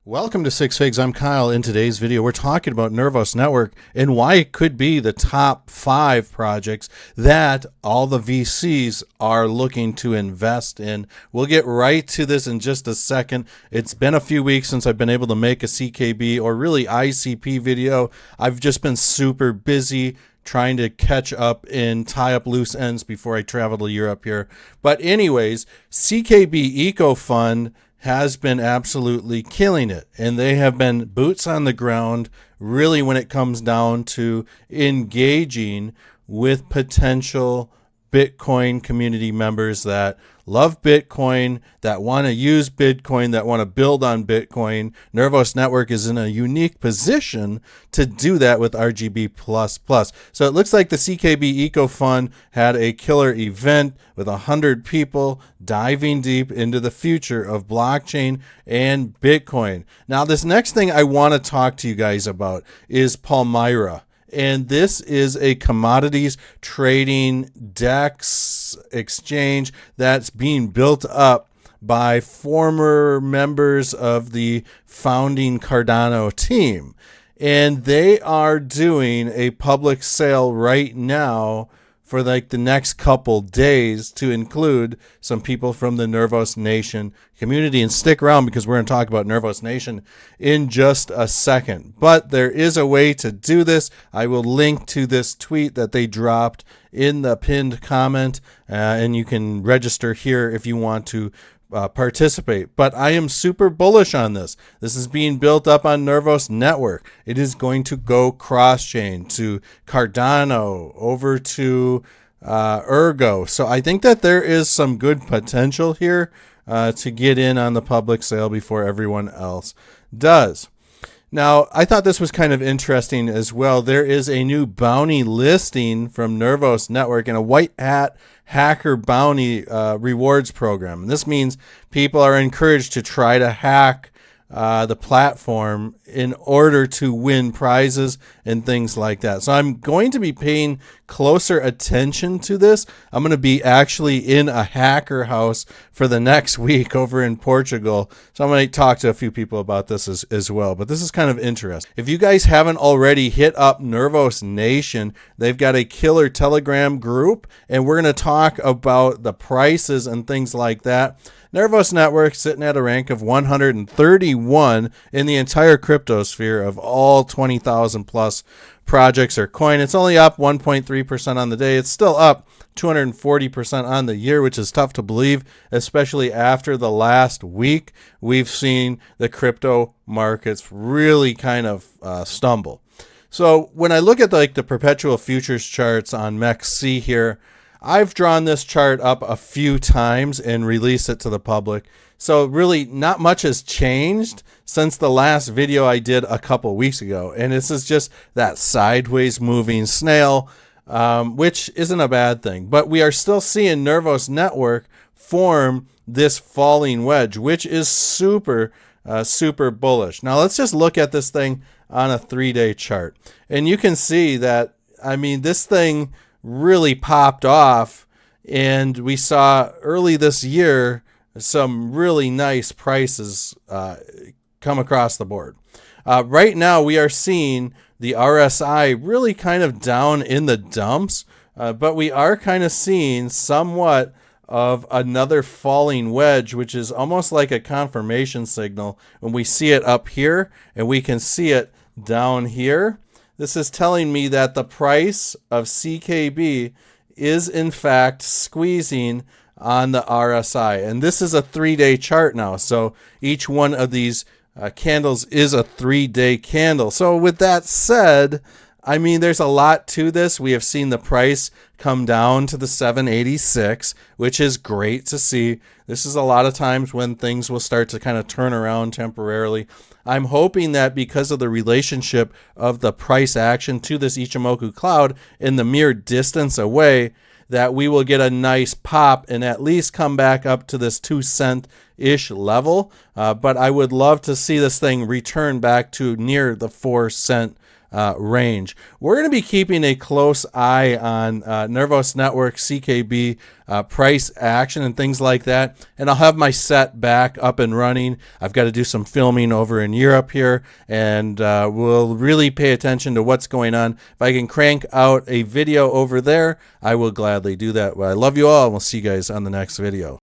Welcome to Six Figs. I'm Kyle. In today's video, we're talking about Nervos Network and why it could be the top 5 projects that all the VCs are looking to invest in. We'll get right to this in just a second. It's been a few weeks since I've been able to make a CKB or really ICP video. I've just been super busy trying to catch up and tie up loose ends before I travel to Europe here. But anyways, CKB Eco Fund has been absolutely killing it, and they have been boots on the ground really when it comes down to engaging with potential Bitcoin community members that love Bitcoin, that want to use Bitcoin, that want to build on Bitcoin. Nervos Network is in a unique position to do that with RGB++. So it looks like the CKB Eco Fund had a killer event with 100 people diving deep into the future of blockchain and Bitcoin. Now, this next thing I want to talk to you guys about is Palmyra. And this is a commodities trading DEX exchange that's being built up by former members of the founding Cardano team. And they are doing a public sale right now for like the next couple days to include some people from the Nervos Nation community. And stick around because we're going to talk about Nervos Nation in just a second. But there is a way to do this. I will link to this tweet that they dropped in the pinned comment, and you can register here if you want to participate. But I am super bullish on this. This is being built up on Nervos Network. It is going to go cross-chain to Cardano, over to Ergo. So I think that there is some good potential here to get in on the public sale before everyone else does. Now, I thought this was kind of interesting as well. There is a new bounty listing from Nervos Network and a white hat hacker bounty rewards program. And this means people are encouraged to try to hack the platform in order to win prizes and things like that. So I'm going to be paying closer attention to this. I'm going to be actually in a hacker house for the next week over in Portugal. So I'm going to talk to a few people about this as well. But this is kind of interesting. If you guys haven't already, hit up Nervos Nation. They've got a killer Telegram group, and we're going to talk about the prices and things like that. Nervos Network sitting at a rank of 131 in the entire cryptosphere of all 20,000 plus projects or coin. It's only up 1.3% on the day. It's still up 240% on the year, which is tough to believe, especially after the last week. We've seen the crypto markets really kind of stumble. So when I look at the perpetual futures charts on MEXC here, I've drawn this chart up a few times and released it to the public. So really not much has changed since the last video I did a couple weeks ago. And this is just that sideways moving snail, which isn't a bad thing. But we are still seeing Nervos Network form this falling wedge, which is super bullish. Now let's just look at this thing on a 3-day chart. And you can see that, I mean, this thing really popped off, and we saw early this year some really nice prices come across the board. Right now we are seeing the RSI really kind of down in the dumps, but we are kind of seeing somewhat of another falling wedge, which is almost like a confirmation signal when we see it up here and we can see it down here. This is telling me that the price of CKB is in fact squeezing on the RSI. And this is a 3-day chart now. So each one of these candles is a 3-day candle. So with that said, I mean, there's a lot to this. We have seen the price come down to the 786, which is great to see. This is a lot of times when things will start to kind of turn around temporarily. I'm hoping that because of the relationship of the price action to this Ichimoku cloud in the mere distance away, that we will get a nice pop and at least come back up to this 2-cent-ish level. But I would love to see this thing return back to near the 4-cent range. We're going to be keeping a close eye on Nervos Network, CKB, price action and things like that. And I'll have my set back up and running. I've got to do some filming over in Europe here, and we'll really pay attention to what's going on. If I can crank out a video over there, I will gladly do that. Well, I love you all, and we'll see you guys on the next video.